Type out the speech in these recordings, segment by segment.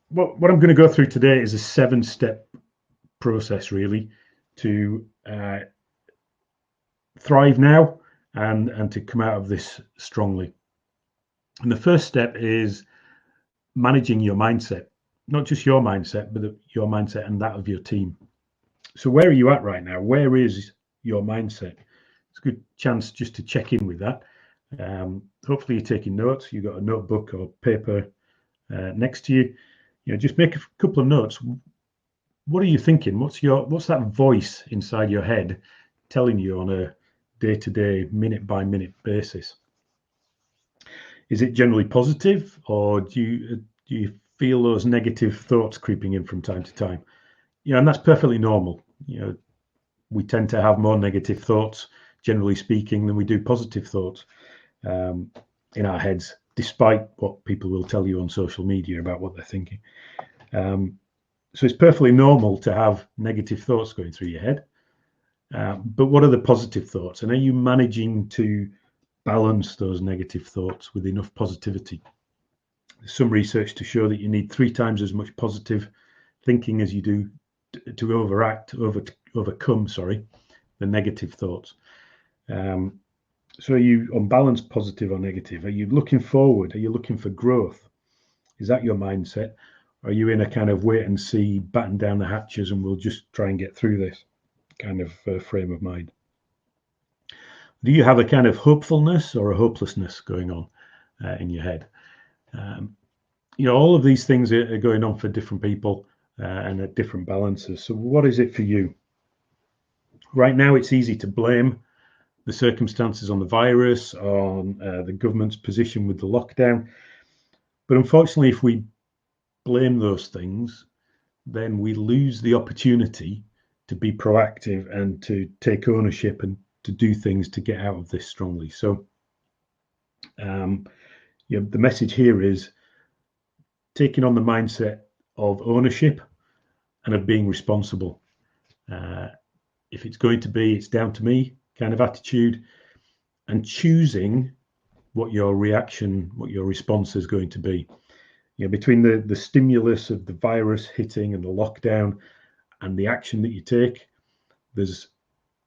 what I'm going to go through today is a 7-step process, really, to thrive now and to come out of this strongly. And the first step is managing your mindset, not just your mindset, but your mindset and that of your team. So where are you at right now? Where is your mindset? It's a good chance just to check in with that. Hopefully you're taking notes. You've got a notebook or paper next to you. Just make a couple of notes. What are you thinking? What's that voice inside your head telling you on a day-to-day, minute-by-minute basis? Is it generally positive, or do you feel those negative thoughts creeping in from time to time? And that's perfectly normal. We tend to have more negative thoughts, generally speaking, than we do positive thoughts in our heads, despite what people will tell you on social media about what they're thinking. So it's perfectly normal to have negative thoughts going through your head. But what are the positive thoughts? And are you managing to balance those negative thoughts with enough positivity? There's some research to show that you need 3 times as much positive thinking as you do to overcome the negative thoughts. So are you on balance, positive or negative? Are you looking forward? Are you looking for growth? Is that your mindset? Are you in a kind of wait and see, batten down the hatches and we'll just try and get through this kind of frame of mind? Do you have a kind of hopefulness or a hopelessness going on in your head? All of these things are going on for different people and at different balances. So what is it for you? Right now, it's easy to blame the circumstances on the virus, on the government's position with the lockdown. But unfortunately, if we blame those things, then we lose the opportunity to be proactive and to take ownership and to do things to get out of this strongly. So the message here is taking on the mindset of ownership and of being responsible. If it's going to be, it's down to me kind of attitude, and choosing what your reaction, what your response is going to be. Between the stimulus of the virus hitting and the lockdown and the action that you take, there's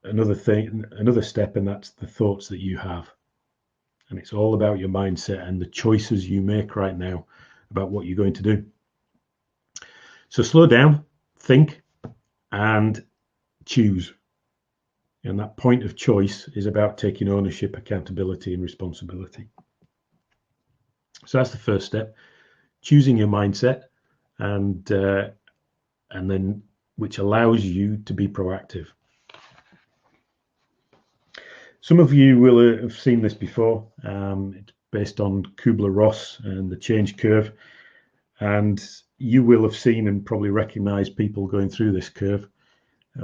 another step, and that's the thoughts that you have. And it's all about your mindset and the choices you make right now about what you're going to do. So slow down, think, and choose. And that point of choice is about taking ownership, accountability, and responsibility. So that's the first step. Choosing your mindset, and then which allows you to be proactive. Some of you will have seen this before. It's based on Kubler-Ross and the change curve, and you will have seen and probably recognized people going through this curve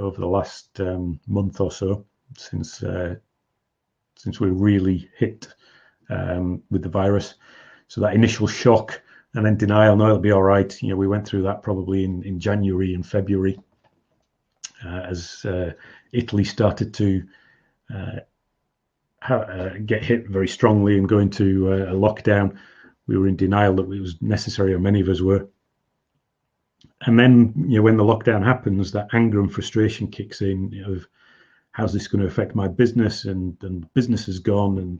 over the last month or so since we really hit with the virus. So that initial shock and then denial, no, it'll be all right. We went through that probably in January and February as Italy started to get hit very strongly and go into a lockdown. We were in denial that it was necessary, or many of us were. And then, when the lockdown happens, that anger and frustration kicks in of how's this going to affect my business, and business is gone, and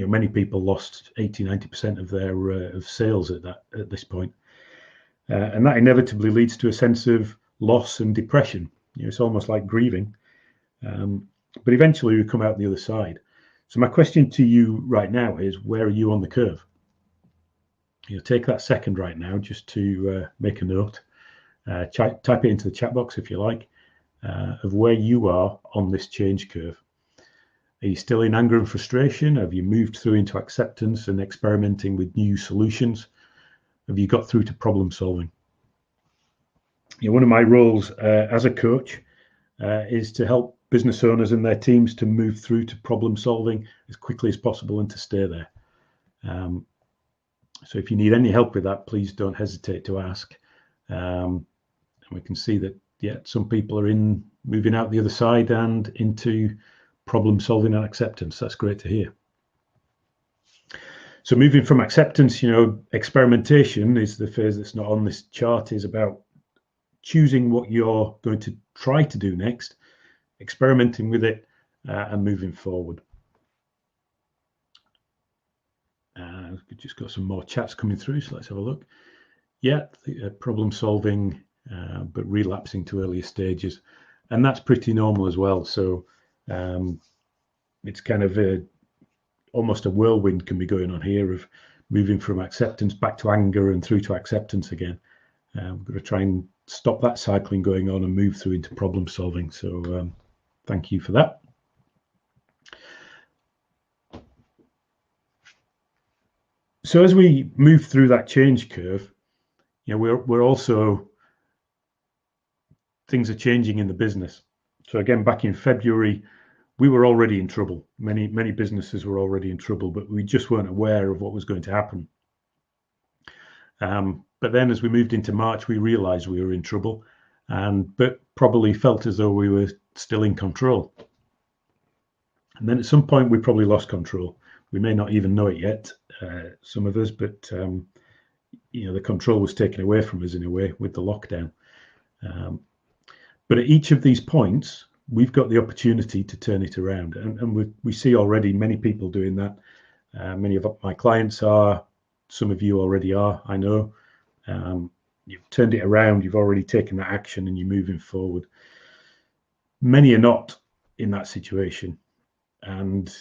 many people lost 80-90% of their of sales at this point, and that inevitably leads to a sense of loss and depression. It's almost like grieving, but eventually we come out the other side. So my question to you right now is, where are you on the curve? Take that second right now just to make a note. Type it into the chat box if you like, of where you are on this change curve. Are you still in anger and frustration? Have you moved through into acceptance and experimenting with new solutions? Have you got through to problem solving? One of my roles as a coach is to help business owners and their teams to move through to problem solving as quickly as possible and to stay there. So if you need any help with that, please don't hesitate to ask. And we can see that, some people are moving out the other side and into problem solving and acceptance. That's great to hear. So moving from acceptance, experimentation is the phase that's not on this chart, is about choosing what you're going to try to do next, experimenting with it, and moving forward. We've just got some more chats coming through, so let's have a look. Yeah, problem solving, but relapsing to earlier stages. And that's pretty normal as well. So it's kind of almost a whirlwind can be going on here of moving from acceptance back to anger and through to acceptance again. We've got to try and stop that cycling going on and move through into problem solving. So thank you for that. So as we move through that change curve, we're also, things are changing in the business. So again, back in February, we were already in trouble. Many businesses were already in trouble, but we just weren't aware of what was going to happen. But then as we moved into March, we realized we were in trouble, but probably felt as though we were still in control. And then at some point, we probably lost control. We may not even know it yet, some of us, but the control was taken away from us in a way with the lockdown. But at each of these points, we've got the opportunity to turn it around, and we see already many people doing that. Many of my clients are, some of you already are, I know. You've turned it around, you've already taken that action, and you're moving forward. Many are not in that situation, and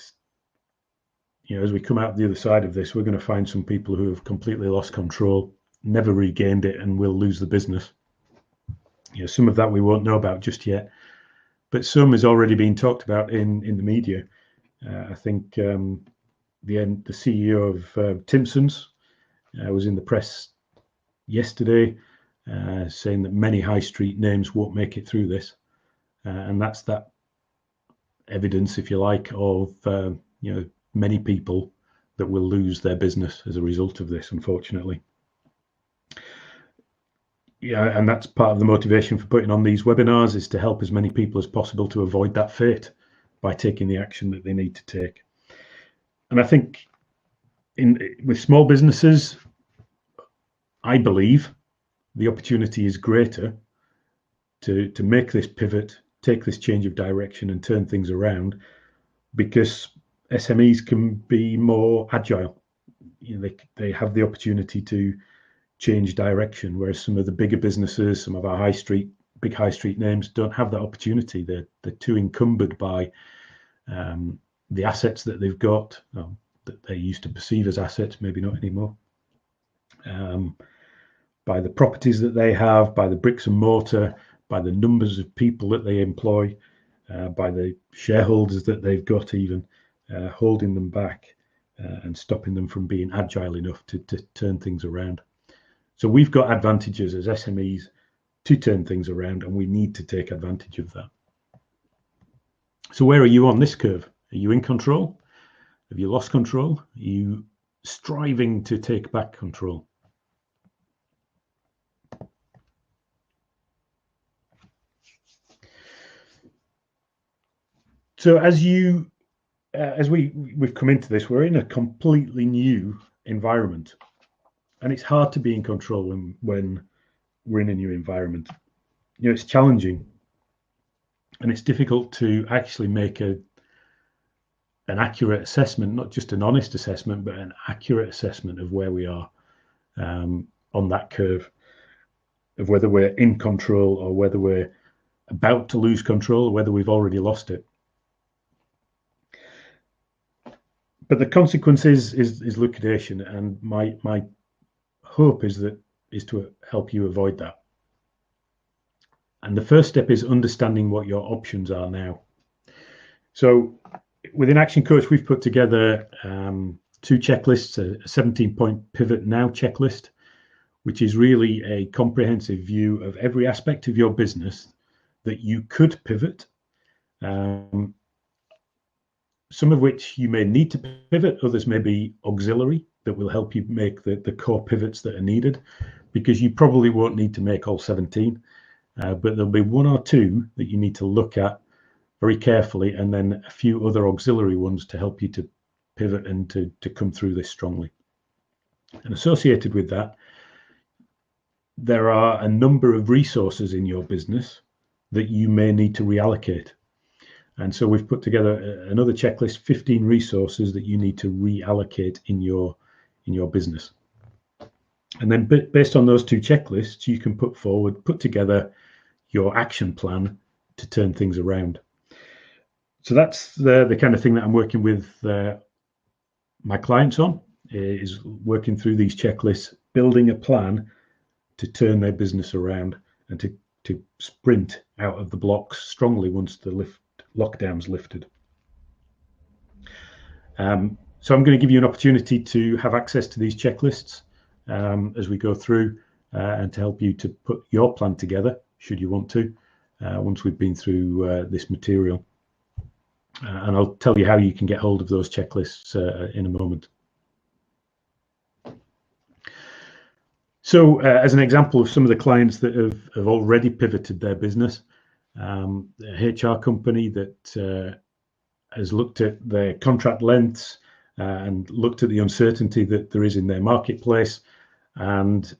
as we come out the other side of this, we're going to find some people who have completely lost control, never regained it, and will lose the business. Some of that we won't know about just yet, but some has already been talked about in the media. I think the CEO of Timpson's was in the press yesterday saying that many high street names won't make it through this, and that's that evidence, if you like, of many people that will lose their business as a result of this, unfortunately. Yeah, and that's part of the motivation for putting on these webinars, is to help as many people as possible to avoid that fate by taking the action that they need to take. And I think with small businesses, I believe the opportunity is greater to make this pivot, take this change of direction and turn things around, because SMEs can be more agile. They have the opportunity to change direction, whereas some of the bigger businesses, some of our big high street names, don't have that opportunity. They're too encumbered by the assets that they've got, that they used to perceive as assets, maybe not anymore, by the properties that they have, by the bricks and mortar, by the numbers of people that they employ, by the shareholders that they've got, even holding them back and stopping them from being agile enough to turn things around. So we've got advantages as SMEs to turn things around, and we need to take advantage of that. So where are you on this curve? Are you in control? Have you lost control? Are you striving to take back control? So as we've come into this, we're in a completely new environment. And it's hard to be in control when we're in a new environment. It's challenging, and it's difficult to actually make an accurate assessment, not just an honest assessment, but an accurate assessment of where we are on that curve, of whether we're in control or whether we're about to lose control, or whether we've already lost it. But the consequence is liquidation, and my hope is to help you avoid that. And the first step is understanding what your options are now. So within Action Coach, we've put together 2 checklists, a 17-point pivot now checklist, which is really a comprehensive view of every aspect of your business that you could pivot, some of which you may need to pivot, others may be auxiliary that will help you make the core pivots that are needed, because you probably won't need to make all 17, but there'll be 1 or 2 that you need to look at very carefully, and then a few other auxiliary ones to help you to pivot and to come through this strongly. And associated with that, there are a number of resources in your business that you may need to reallocate. And so we've put together another checklist, 15 resources that you need to reallocate in your business. And then based on those two checklists, you can put together your action plan to turn things around. So that's the kind of thing that I'm working with my clients on, is working through these checklists, building a plan to turn their business around and to sprint out of the blocks strongly once the lockdown's lifted. So I'm going to give you an opportunity to have access to these checklists as we go through and to help you to put your plan together, should you want to, once we've been through this material. And I'll tell you how you can get hold of those checklists in a moment. So as an example of some of the clients that have already pivoted their business, a HR company that has looked at their contract lengths and looked at the uncertainty that there is in their marketplace. And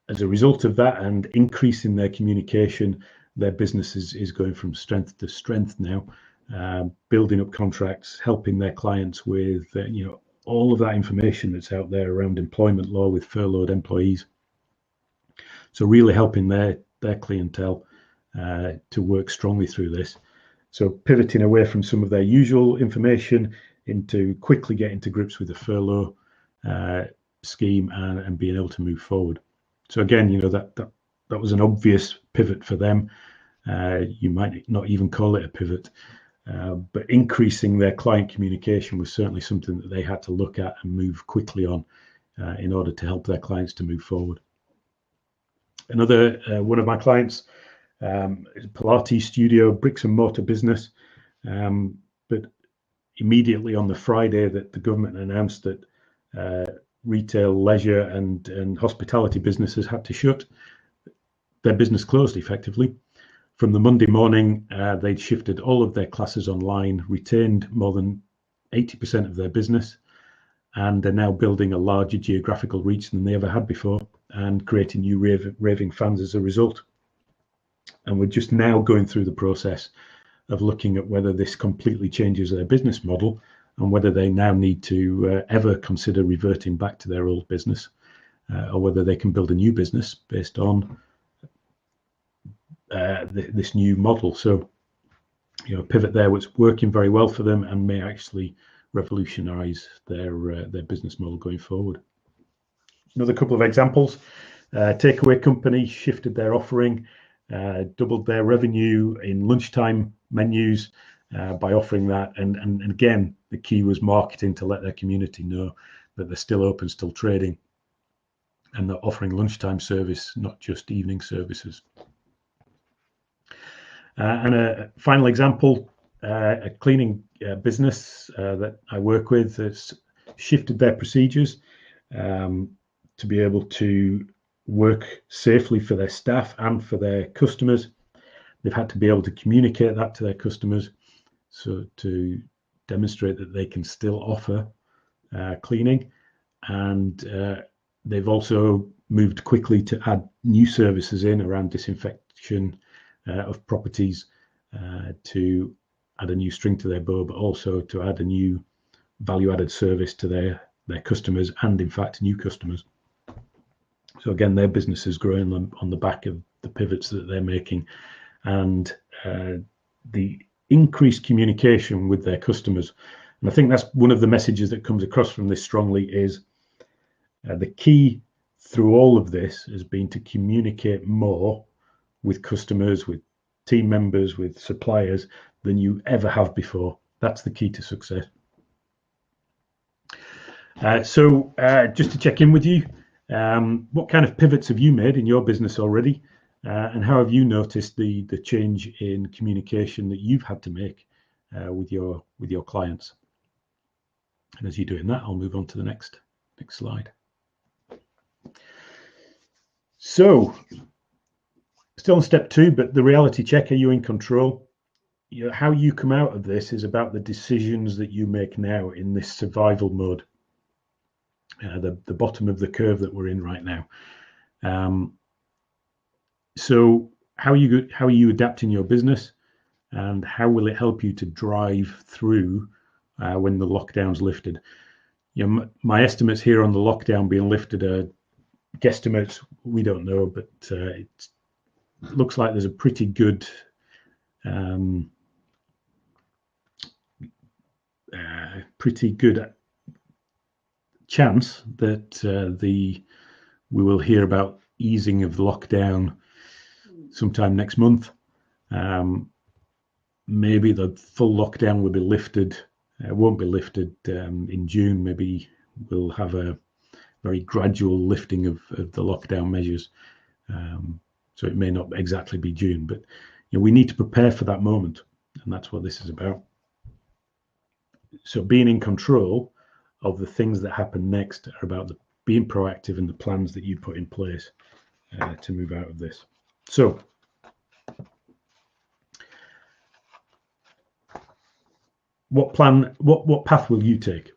as a result of that and increasing their communication, their business is going from strength to strength now, building up contracts, helping their clients with all of that information that's out there around employment law with furloughed employees. So really helping their clientele to work strongly through this. So pivoting away from some of their usual information into quickly getting to grips with the furlough scheme and being able to move forward. So again, that was an obvious pivot for them. You might not even call it a pivot, but increasing their client communication was certainly something that they had to look at and move quickly on in order to help their clients to move forward. Another one of my clients is a Pilates studio, bricks and mortar business, but immediately on the Friday that the government announced that retail, leisure and hospitality businesses had to shut, their business closed effectively. From the Monday morning, they'd shifted all of their classes online, retained more than 80% of their business, and they're now building a larger geographical reach than they ever had before and creating new raving fans as a result. And we're just now going through the process of looking at whether this completely changes their business model and whether they now need to ever consider reverting back to their old business or whether they can build a new business based on this new model. So, pivot there was working very well for them and may actually revolutionize their business model going forward. Another couple of examples: takeaway company shifted their offering, doubled their revenue in lunchtime menus by offering that, and again the key was marketing to let their community know that they're still open, still trading, and they're offering lunchtime service, not just evening services. And a final example, a cleaning business that I work with has shifted their procedures to be able to work safely for their staff and for their customers. They've had to be able to communicate that to their customers, so to demonstrate that they can still offer cleaning. And they've also moved quickly to add new services in around disinfection of properties, to add a new string to their bow, but also to add a new value-added service to their customers and, in fact, new customers. So again, their business is growing on the back of the pivots that they're making, and the increased communication with their customers. And I think that's one of the messages that comes across from this strongly is the key through all of this has been to communicate more with customers, with team members, with suppliers than you ever have before. That's the key to success. So just to check in with you, what kind of pivots have you made in your business already? And how have you noticed the change in communication that you've had to make with your clients? And as you're doing that, I'll move on to the next slide. So, still on step 2, but the reality check: are you in control? how you come out of this is about the decisions that you make now in this survival mode, the bottom of the curve that we're in right now. So how are you adapting your business, and how will it help you to drive through when the lockdown's lifted? My estimates here on the lockdown being lifted are guesstimates. We don't know, but it looks like there's a pretty good chance that we will hear about easing of the lockdown sometime next month. Maybe the full lockdown will be lifted. Won't be lifted in June. Maybe we'll have a very gradual lifting of the lockdown measures. So it may not exactly be June, but we need to prepare for that moment, and that's what this is about. So being in control of the things that happen next are about being proactive in the plans that you put in place to move out of this. So what path will you take?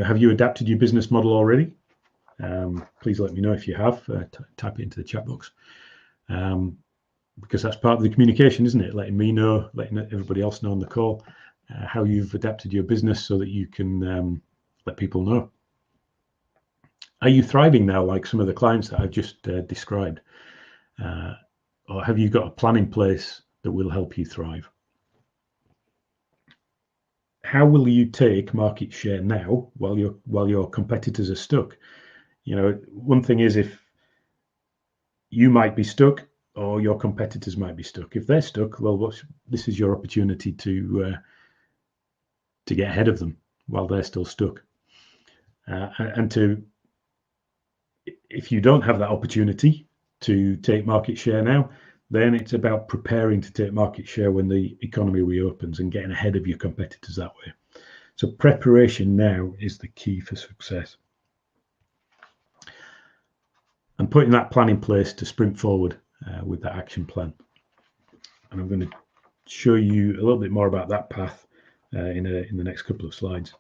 Have you adapted your business model already? Please let me know if you have. Type it into the chat box, because that's part of the communication, isn't it? Letting me know, letting everybody else know on the call how you've adapted your business so that you can let people know. Are you thriving now like some of the clients that I've just described? Or have you got a plan in place that will help you thrive? How will you take market share now while your competitors are stuck? One thing is, if you might be stuck or your competitors might be stuck. If they're stuck, well, this is your opportunity to get ahead of them while they're still stuck. If you don't have that opportunity to take market share now, then it's about preparing to take market share when the economy reopens and getting ahead of your competitors that way. So preparation now is the key for success. And putting that plan in place to sprint forward with that action plan. And I'm going to show you a little bit more about that path in the next couple of slides.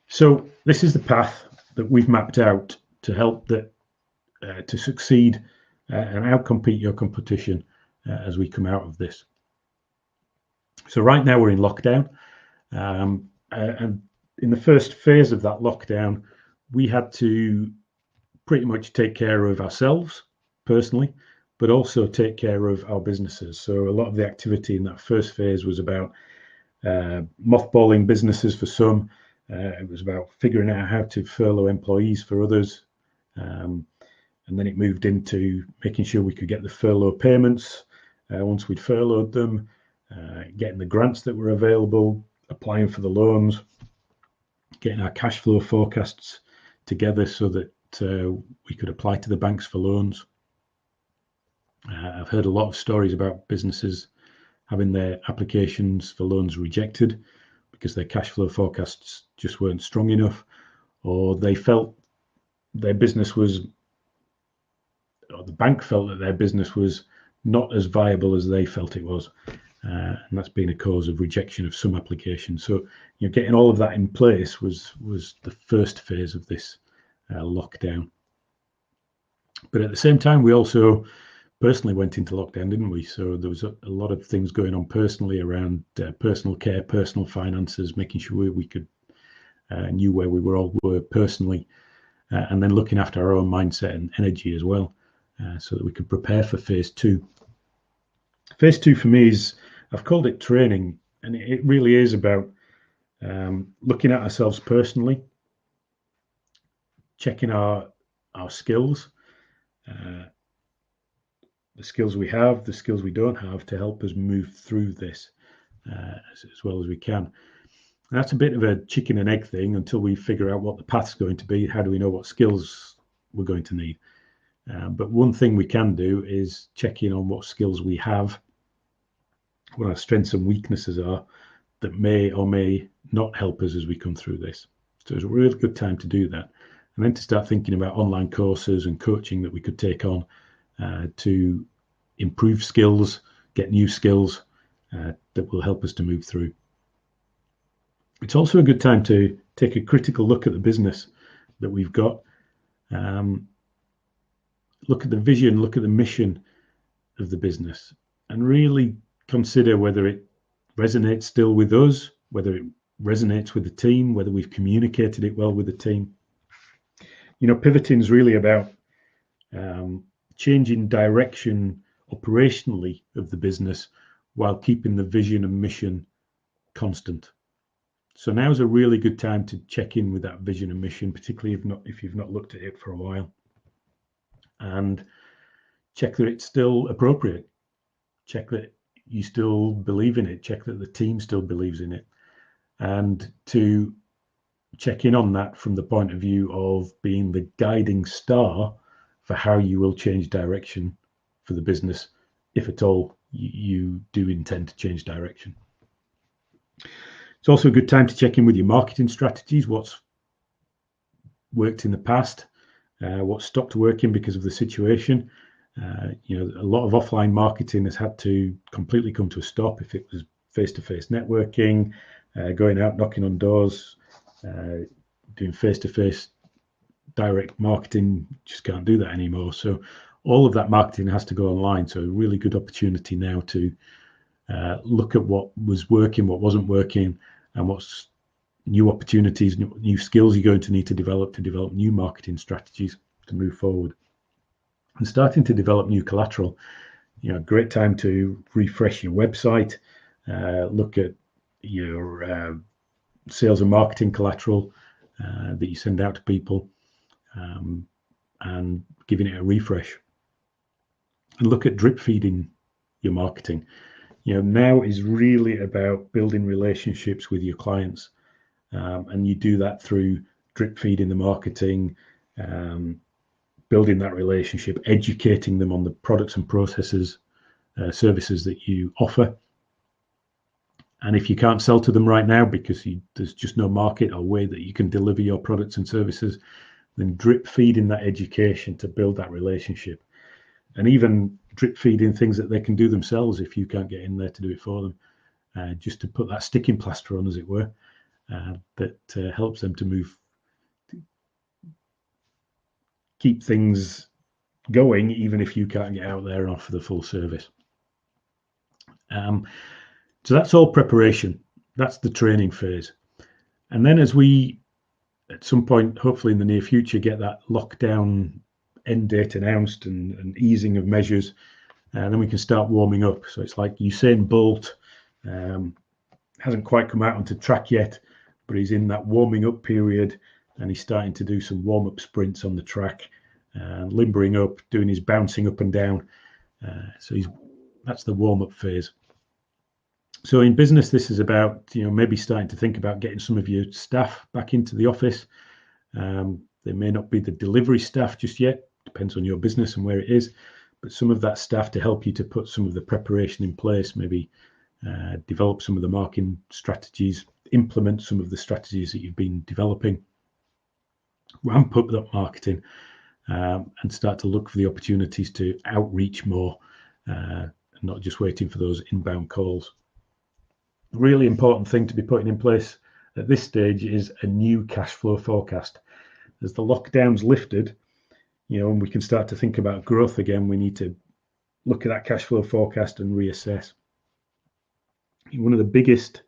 So this is the path that we've mapped out to help to succeed and outcompete your competition as we come out of this. So right now we're in lockdown, and in the first phase of that lockdown, we had to pretty much take care of ourselves personally, but also take care of our businesses. So a lot of the activity in that first phase was about mothballing businesses for some. It was about figuring out how to furlough employees for others. And then it moved into making sure we could get the furlough payments once we'd furloughed them, getting the grants that were available, applying for the loans, getting our cash flow forecasts together so that we could apply to the banks for loans. I've heard a lot of stories about businesses having their applications for loans rejected because their cash flow forecasts just weren't strong enough, or they felt their business was, or the bank felt that their business was not as viable as they felt it was. And that's been a cause of rejection of some applications. So getting all of that in place was the first phase of this lockdown. But at the same time, we also personally went into lockdown, didn't we? So there was a lot of things going on personally around personal care, personal finances, making sure we could knew where we were personally, and then looking after our own mindset and energy as well, so that we could prepare for phase two. Phase two for me is, I've called it training, and it really is about looking at ourselves personally, checking our skills, the skills we have, the skills we don't have, to help us move through this as well as we can. And that's a bit of a chicken and egg thing until we figure out what the path's going to be. How do we know what skills we're going to need? But one thing we can do is check in on what skills we have, what our strengths and weaknesses are that may or may not help us as we come through this. So it's a really good time to do that. And then to start thinking about online courses and coaching that we could take on to improve skills, get new skills that will help us to move through. It's also a good time to take a critical look at the business that we've got. Look at the vision, look at the mission of the business, and really consider whether it resonates still with us, whether it resonates with the team, whether we've communicated it well with the team. Pivoting is really about changing direction operationally of the business while keeping the vision and mission constant. So now is a really good time to check in with that vision and mission, particularly if you've not looked at it for a while, and check that it's still appropriate. Check that you still believe in it. Check that the team still believes in it, and to check in on that from the point of view of being the guiding star for how you will change direction for the business, if at all you do intend to change direction. It's also a good time to check in with your marketing strategies, what's worked in the past, what stopped working because of the situation. A lot of offline marketing has had to completely come to a stop. If it was face-to-face networking, going out, knocking on doors, doing face-to-face direct marketing, just can't do that anymore. So all of that marketing has to go online. So a really good opportunity now to look at what was working, what wasn't working, and what's new opportunities, new skills you're going to need to develop new marketing strategies to move forward. And starting to develop new collateral, great time to refresh your website, look at your sales and marketing collateral that you send out to people, and giving it a refresh. And look at drip feeding your marketing. Now is really about building relationships with your clients, and you do that through drip feeding the marketing, building that relationship, educating them on the products and processes, services that you offer. And if you can't sell to them right now because there's just no market or way that you can deliver your products and services, then drip feeding that education to build that relationship. And even drip feeding things that they can do themselves if you can't get in there to do it for them, just to put that sticking plaster on, as it were, that helps them to keep things going, even if you can't get out there and offer the full service. So that's all preparation. That's the training phase. And then as we, at some point, hopefully in the near future, get that lockdown end date announced and easing of measures, and then we can start warming up. So it's like Usain Bolt hasn't quite come out onto track yet, but he's in that warming up period, and he's starting to do some warm-up sprints on the track, limbering up, doing his bouncing up and down. So that's the warm-up phase. So in business, this is about maybe starting to think about getting some of your staff back into the office. They may not be the delivery staff just yet, depends on your business and where it is, but some of that staff to help you to put some of the preparation in place, maybe develop some of the marketing strategies, implement some of the strategies that you've been developing, ramp up that marketing, and start to look for the opportunities to outreach more, and not just waiting for those inbound calls. Really important thing to be putting in place at this stage is a new cash flow forecast. As the lockdown's lifted, and we can start to think about growth again, we need to look at that cash flow forecast and reassess. One of the biggest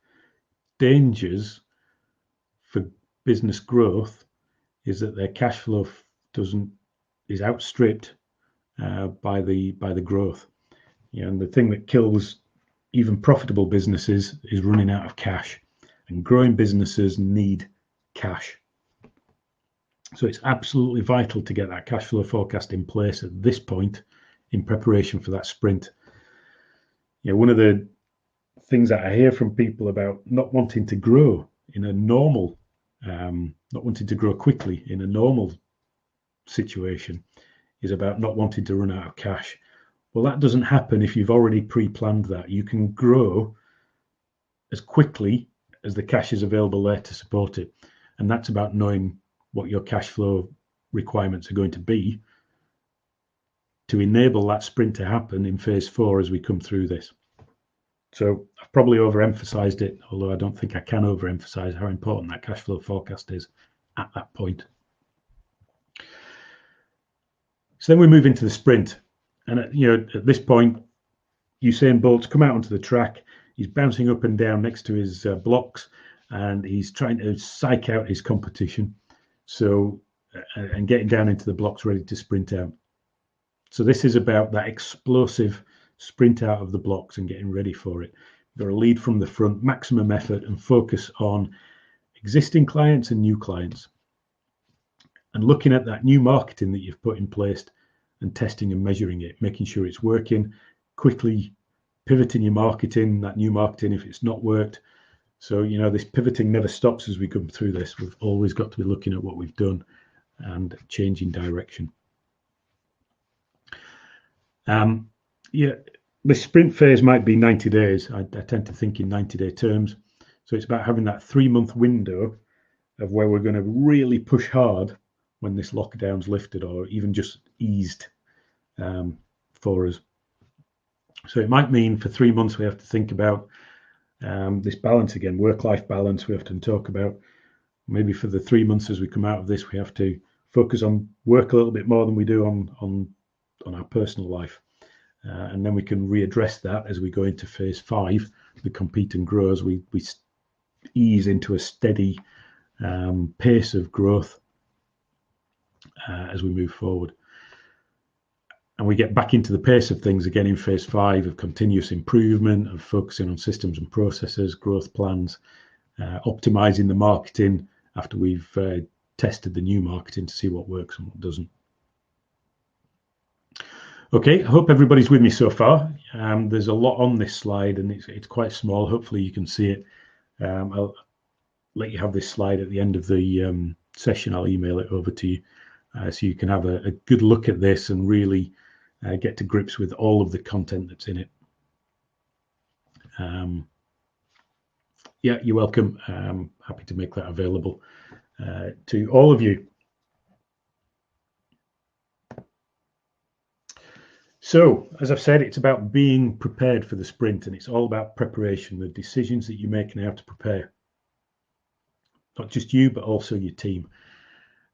dangers for business growth is that their cash flow is outstripped by the growth. And the thing that kills even profitable businesses is running out of cash, and growing businesses need cash. So it's absolutely vital to get that cash flow forecast in place at this point in preparation for that sprint. One of the things that I hear from people about not wanting to grow in a normal, not wanting to grow quickly in a normal situation, is about not wanting to run out of cash. Well, that doesn't happen if you've already pre-planned that. You can grow as quickly as the cash is available there to support it. And that's about knowing what your cash flow requirements are going to be to enable that sprint to happen in phase 4 as we come through this. So I've probably overemphasized it, although I don't think I can overemphasize how important that cash flow forecast is at that point. So then we move into the sprint, and at this point, Usain Bolt's come out onto the track. He's bouncing up and down next to his blocks, and he's trying to psych out his competition. So and getting down into the blocks, ready to sprint out. So this is about that explosive sprint out of the blocks and getting ready for it. You've got to lead from the front, maximum effort, and focus on existing clients and new clients. And looking at that new marketing that you've put in place and testing and measuring it, making sure it's working, quickly pivoting your marketing, that new marketing, if it's not worked. So, this pivoting never stops as we come through this. We've always got to be looking at what we've done and changing direction. The sprint phase might be 90 days. I tend to think in 90-day terms. So it's about having that 3-month window of where we're going to really push hard when this lockdown's lifted or even just eased for us. So it might mean for 3 months we have to think about this balance again, work-life balance we often talk about. Maybe for the 3 months as we come out of this, we have to focus on work a little bit more than we do on our personal life. And then we can readdress that as we go into phase 5, the compete and grow, as we ease into a steady pace of growth as we move forward. And we get back into the pace of things again in phase 5 of continuous improvement, of focusing on systems and processes, growth plans, optimizing the marketing after we've tested the new marketing to see what works and what doesn't. Okay, I hope everybody's with me so far. There's a lot on this slide and it's quite small. Hopefully you can see it. I'll let you have this slide at the end of the session. I'll email it over to you so you can have a good look at this and really get to grips with all of the content that's in it. Yeah, you're welcome. Happy to make that available to all of you. So, as I've said, it's about being prepared for the sprint, and it's all about preparation, the decisions that you make now to prepare. Not just you, but also your team.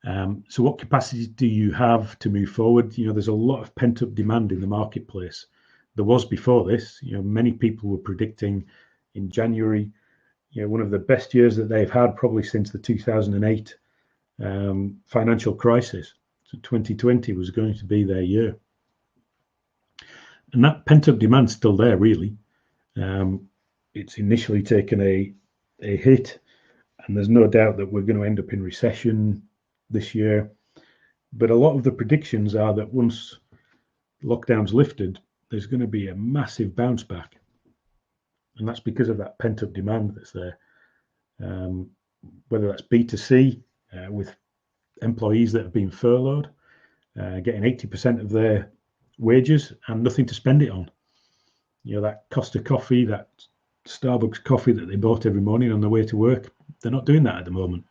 So what capacity do you have to move forward? There's a lot of pent-up demand in the marketplace. There was before this. Many people were predicting in January, one of the best years that they've had probably since the 2008 financial crisis. So 2020 was going to be their year. And that pent-up demand's still there, really. It's initially taken a hit, and there's no doubt that we're going to end up in recession this year. But a lot of the predictions are that once lockdown's lifted, there's going to be a massive bounce back. And that's because of that pent-up demand that's there. Whether that's B2C with employees that have been furloughed, getting 80% of their wages and nothing to spend it on. That Costa coffee, that Starbucks coffee that they bought every morning on their way to work, they're not doing that at the moment.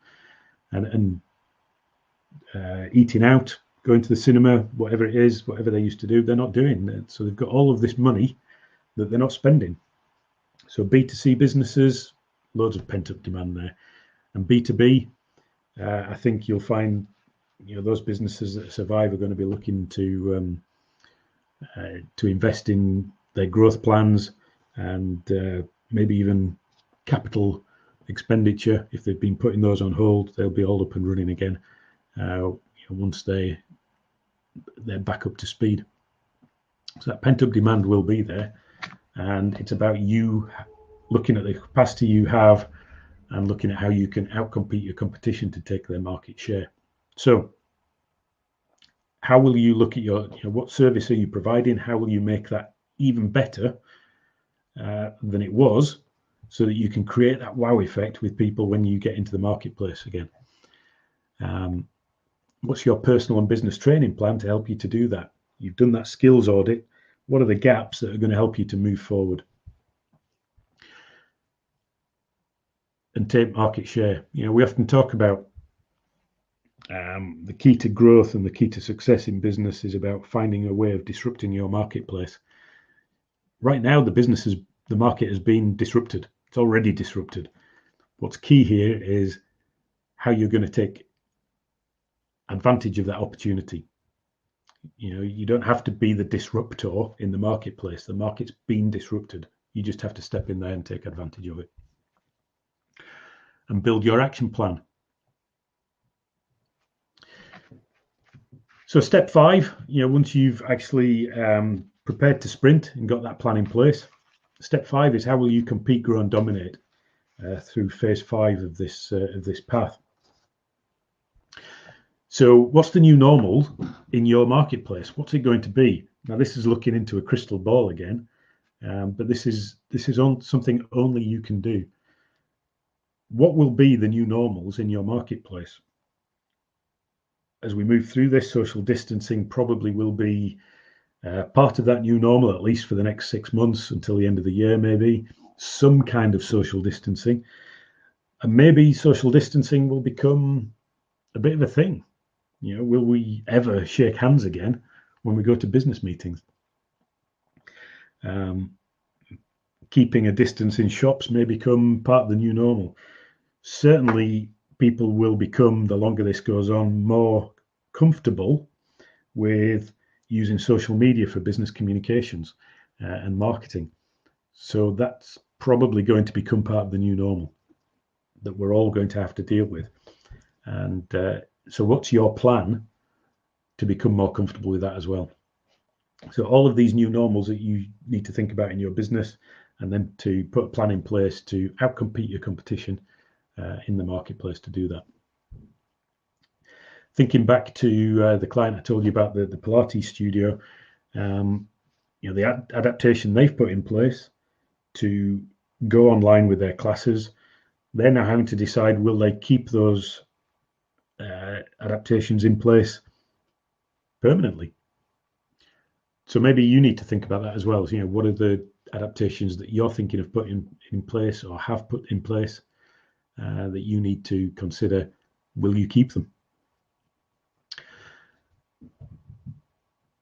And eating out, going to the cinema, whatever it is, whatever they used to do, they're not doing. So they've got all of this money that they're not spending. So B2C businesses, loads of pent-up demand there. And B2B, I think you'll find those businesses that survive are going to be looking to invest in their growth plans and maybe even capital expenditure. If they've been putting those on hold, they'll be all up and running again once they're back up to speed. So that pent-up demand will be there, and it's about you looking at the capacity you have and looking at how you can outcompete your competition to take their market share. So how will you look at what service are you providing? How will you make that even better than it was, so that you can create that wow effect with people when you get into the marketplace again? What's your personal and business training plan to help you to do that? You've done that skills audit. What are the gaps that are going to help you to move forward and take market share? We often talk about The key to growth and the key to success in business is about finding a way of disrupting your marketplace. Right now, the market has been disrupted. It's already disrupted. What's key here is how you're going to take advantage of that opportunity. You don't have to be the disruptor in the marketplace. The market's been disrupted. You just have to step in there and take advantage of it and build your action plan. So step 5, once you've actually prepared to sprint and got that plan in place, step 5 is how will you compete, grow, and dominate through phase 5 of this path. So what's the new normal in your marketplace? What's it going to be? Now, this is looking into a crystal ball again, but this is something only you can do. What will be the new normals in your marketplace? As we move through this, social distancing probably will be part of that new normal, at least for the next 6 months until the end of the year, maybe some kind of social distancing. And maybe social distancing will become a bit of a thing. Will we ever shake hands again when we go to business meetings? Keeping a distance in shops may become part of the new normal. Certainly, people will become, the longer this goes on, more comfortable with using social media for business communications and marketing. So that's probably going to become part of the new normal that we're all going to have to deal with. And so what's your plan to become more comfortable with that as well? So all of these new normals that you need to think about in your business, and then to put a plan in place to outcompete your competition in the marketplace to do that. Thinking back to the client I told you about, the Pilates studio, the adaptation they've put in place to go online with their classes, they're now having to decide, will they keep those adaptations in place permanently? So maybe you need to think about that as well. What are the adaptations that you're thinking of putting in place or have put in place that you need to consider? Will you keep them?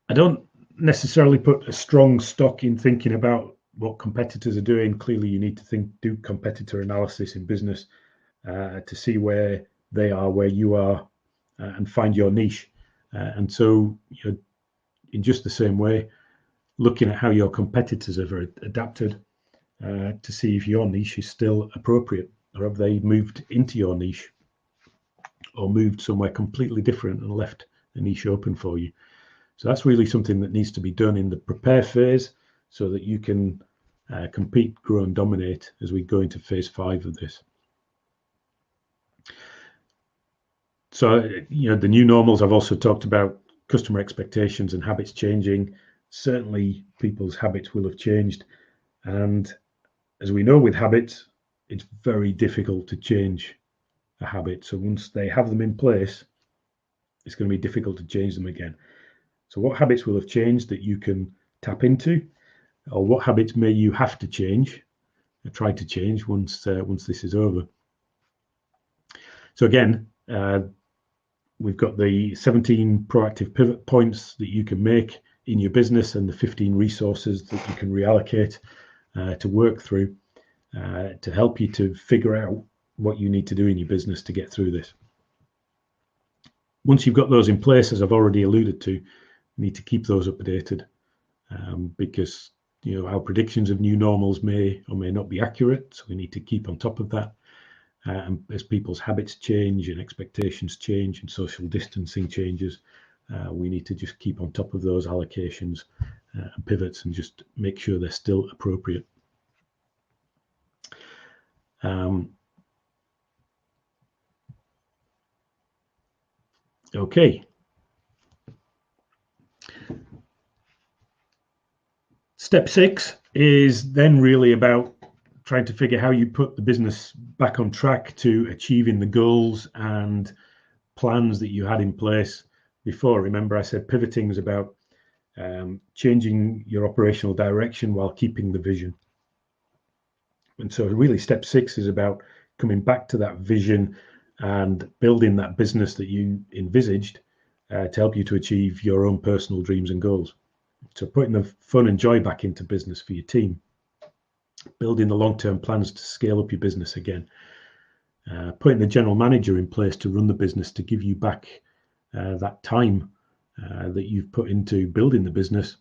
I don't necessarily put a strong stock in thinking about what competitors are doing. Clearly, you need to do competitor analysis in business to see where they are, where you are, and find your niche. And so, in just the same way, looking at how your competitors have adapted to see if your niche is still appropriate, or have they moved into your niche or moved somewhere completely different and left a niche open for you. So that's really something that needs to be done in the prepare phase so that you can compete, grow, and dominate as we go into phase 5 of this. So, the new normals, I've also talked about customer expectations and habits changing. Certainly, people's habits will have changed. And as we know with habits, it's very difficult to change a habit. So once they have them in place, it's going to be difficult to change them again. So what habits will have changed that you can tap into, or what habits may you have to change, or try to change once this is over? So again, we've got the 17 proactive pivot points that you can make in your business and the 15 resources that you can reallocate to work through to help you to figure out what you need to do in your business to get through this. Once you've got those in place, as I've already alluded to, you need to keep those updated because our predictions of new normals may or may not be accurate. So we need to keep on top of that. And as people's habits change and expectations change and social distancing changes, we need to just keep on top of those allocations and pivots and just make sure they're still appropriate. Okay. Step 6 is then really about trying to figure how you put the business back on track to achieving the goals and plans that you had in place before. Remember, I said pivoting is about changing your operational direction while keeping the vision. And so really step 6 is about coming back to that vision and building that business that you envisaged to help you to achieve your own personal dreams and goals. So putting the fun and joy back into business for your team, building the long-term plans to scale up your business again, putting the general manager in place to run the business to give you back that time that you've put into building the business.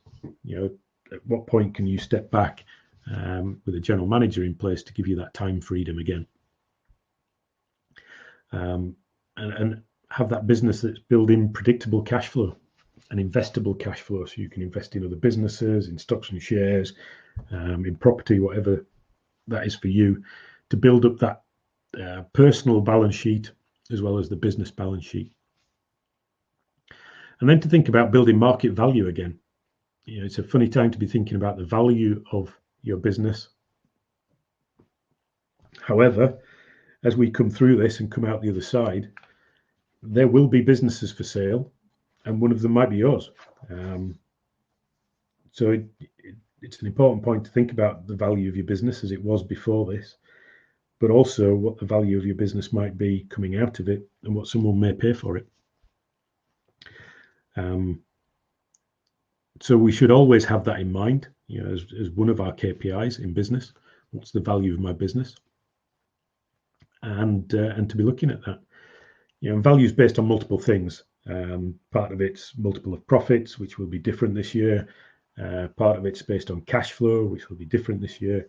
At what point can you step back with a general manager in place to give you that time freedom again? And have that business that's building predictable cash flow and investable cash flow, so you can invest in other businesses, in stocks and shares, in property, whatever that is for you, to build up that personal balance sheet as well as the business balance sheet. And then to think about building market value again. It's a funny time to be thinking about the value of your business. However, as we come through this and come out the other side, there will be businesses for sale, and one of them might be yours. So it's an important point to think about the value of your business as it was before this, but also what the value of your business might be coming out of it and what someone may pay for it. So we should always have that in mind, as one of our KPIs in business. What's the value of my business? And to be looking at that. Value is based on multiple things. Part of it's multiple of profits, which will be different this year. Part of it's based on cash flow, which will be different this year.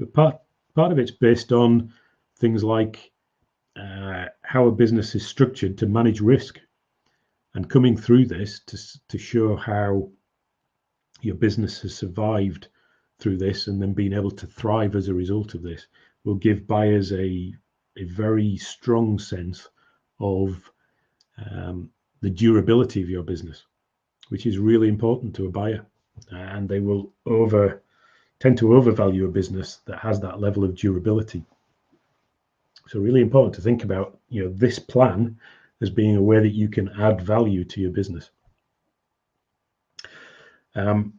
But part of it's based on things like how a business is structured to manage risk, and coming through this to show how your business has survived through this and then being able to thrive as a result of this will give buyers a very strong sense of the durability of your business, which is really important to a buyer. And they will tend to overvalue a business that has that level of durability. So really important to think about this plan as being a way that you can add value to your business. And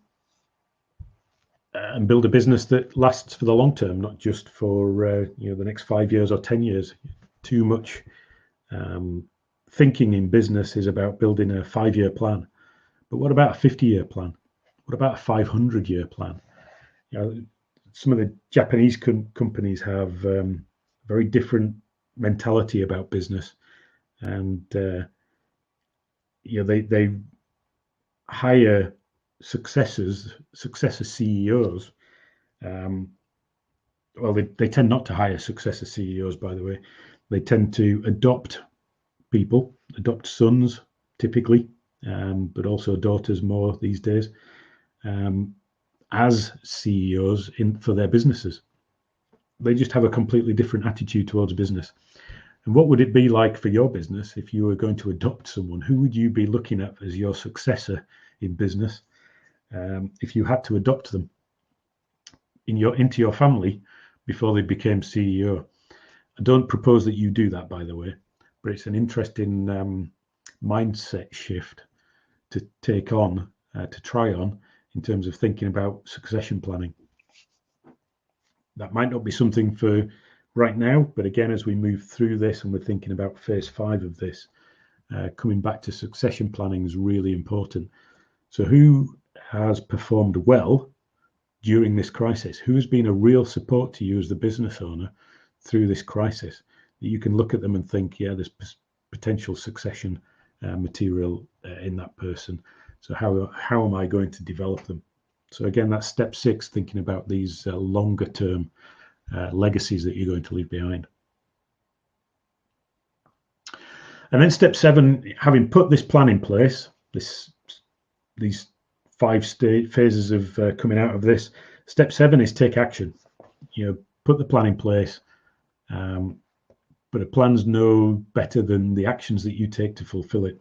build a business that lasts for the long term, not just for the next 5 years or 10 years. Too much thinking in business is about building a 5-year plan. But what about a 50-year plan? What about a 500-year plan? Some of the Japanese companies have very different mentality about business, and they hire successor CEOs. Well, they tend not to hire successor CEOs, by the way. They tend to adopt sons typically, but also daughters more these days, as CEOs for their businesses. They just have a completely different attitude towards business. And what would it be like for your business if you were going to adopt someone? Who would you be looking at as your successor in business if you had to adopt them into your family before they became CEO? I don't propose that you do that, by the way, but it's an interesting mindset shift to take on, to try on, in terms of thinking about succession planning. That might not be something for right now, but again, as we move through this and we're thinking about phase 5 of this, coming back to succession planning is really important. So who has performed well during this crisis? Who has been a real support to you as the business owner through this crisis, that you can look at them and think, yeah, there's potential succession material in that person. So how am I going to develop them? So again, that's step 6, thinking about these longer term legacies that you're going to leave behind. And then step 7, having put this plan in place, these 5 phases of coming out of this, step 7 is take action. Put the plan in place, but a plan's no better than the actions that you take to fulfill it.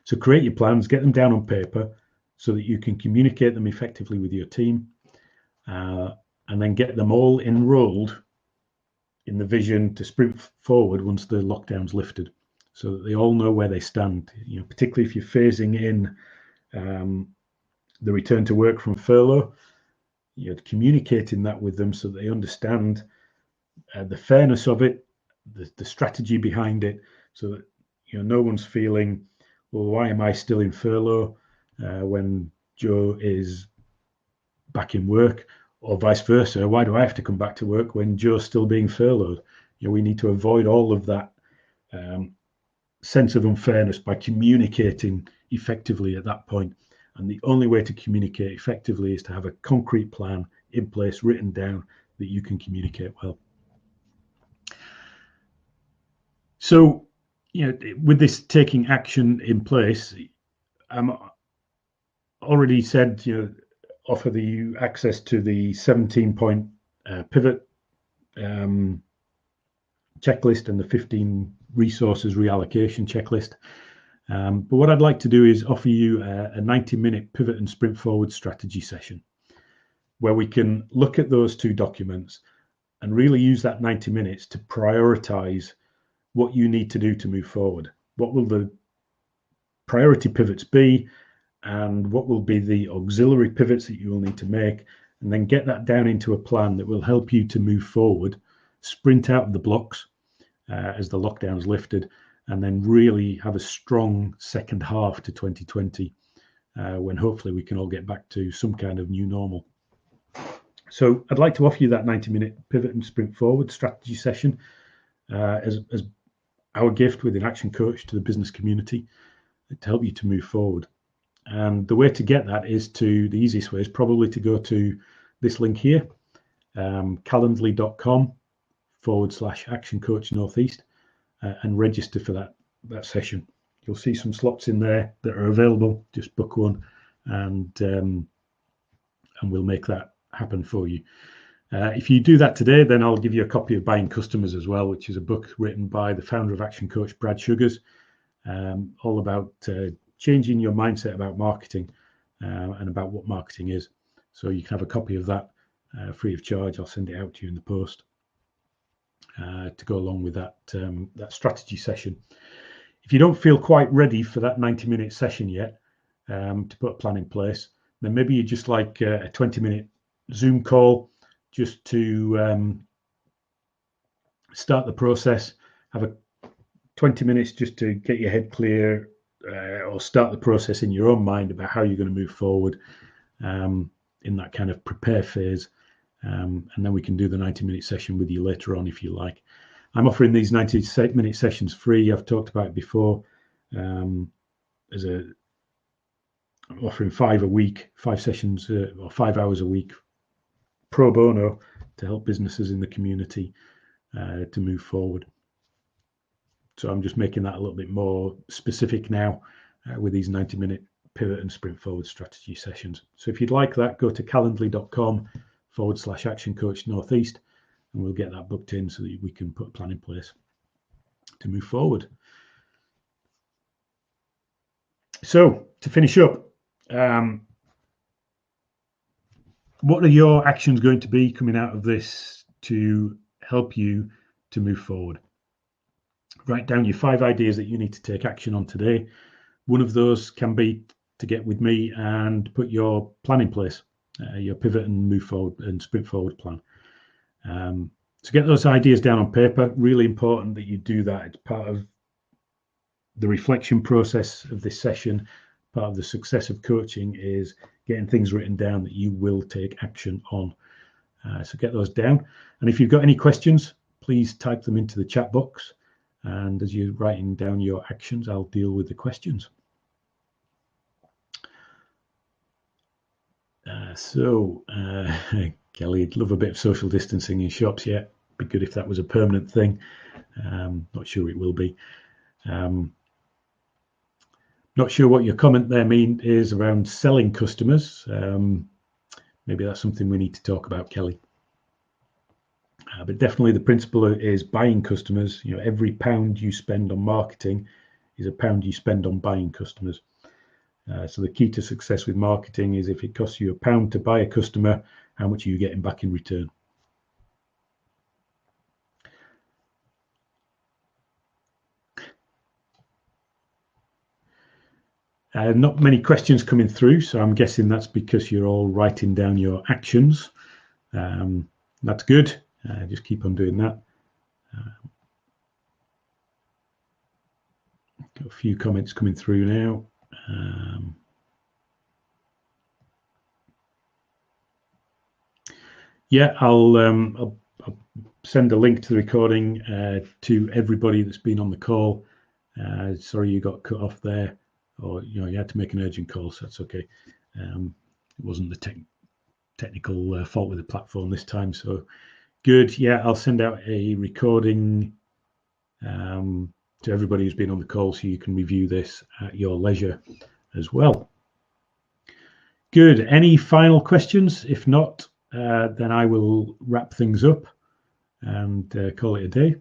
So create your plans, get them down on paper so that you can communicate them effectively with your team, and then get them all enrolled in the vision to sprint forward once the lockdown's lifted, so that they all know where they stand. Particularly if you're phasing in the return to work from furlough, communicating that with them so that they understand the fairness of it, the strategy behind it, so that no one's feeling, well, why am I still in furlough when Joe is back in work, or vice versa? Why do I have to come back to work when Joe's still being furloughed? We need to avoid all of that sense of unfairness by communicating effectively at that point. And the only way to communicate effectively is to have a concrete plan in place, written down, that you can communicate well. So, with this taking action in place, I'm already said, offer you access to the 17-point pivot checklist and the 15 resources reallocation checklist. But what I'd like to do is offer you a 90-minute pivot and sprint forward strategy session, where we can look at those two documents and really use that 90 minutes to prioritize what you need to do to move forward. What will the priority pivots be, and what will be the auxiliary pivots that you will need to make, and then get that down into a plan that will help you to move forward, sprint out of the blocks as the lockdown's lifted, and then really have a strong second half to 2020 when hopefully we can all get back to some kind of new normal. So I'd like to offer you that 90-minute pivot and sprint forward strategy session as our gift with an action coach to the business community to help you to move forward. And the way to get that is the easiest way is probably to go to this link here, calendly.com/action coach northeast, and register for that session. You'll see some slots in there that are available. Just book one, and we'll make that happen for you. If you do that today, then I'll give you a copy of Buying Customers as well, which is a book written by the founder of Action Coach, Brad Sugars, all about changing your mindset about marketing and about what marketing is. So you can have a copy of that free of charge. I'll send it out to you in the post to go along with that strategy session. If you don't feel quite ready for that 90-minute session yet to put a plan in place, then maybe you just like a 20-minute Zoom call just to start the process. Have a 20 minutes just to get your head clear or start the process in your own mind about how you're going to move forward in that kind of prepare phase. And then we can do the 90-minute session with you later on if you like. I'm offering these 90-minute sessions free. I've talked about it before. I'm offering 5 sessions or 5 hours a week pro bono to help businesses in the community to move forward. So I'm just making that a little bit more specific now with these 90-minute pivot and sprint forward strategy sessions. So if you'd like that, go to calendly.com/action coach northeast, and we'll get that booked in so that we can put a plan in place to move forward. So to finish up, what are your actions going to be coming out of this to help you to move forward? Write down your 5 ideas that you need to take action on today. One of those can be to get with me and put your plan in place, your pivot and move forward and sprint forward plan. To get those ideas down on paper, really important that you do that. It's part of the reflection process of this session. Part of the success of coaching is getting things written down that you will take action on. So get those down. And if you've got any questions, please type them into the chat box. And as you're writing down your actions, I'll deal with the questions. Kelly, I'd love a bit of social distancing in shops. Yeah, be good if that was a permanent thing. Not sure it will be. Not sure what your comment there is around selling customers. Maybe that's something we need to talk about, Kelly. But definitely the principle is buying customers. Every pound you spend on marketing is a pound you spend on buying customers. So the key to success with marketing is if it costs you £1 to buy a customer, how much are you getting back in return? Not many questions coming through, so I'm guessing that's because you're all writing down your actions. That's good. Just keep on doing that. Got a few comments coming through now. Yeah, I'll send a link to the recording to everybody that's been on the call. Sorry you got cut off there, or you had to make an urgent call, so that's okay. It wasn't the technical fault with the platform this time, so good. Yeah, I'll send out a recording to everybody who's been on the call, so you can review this at your leisure as well. Good. Any final questions? If not, then I will wrap things up and call it a day.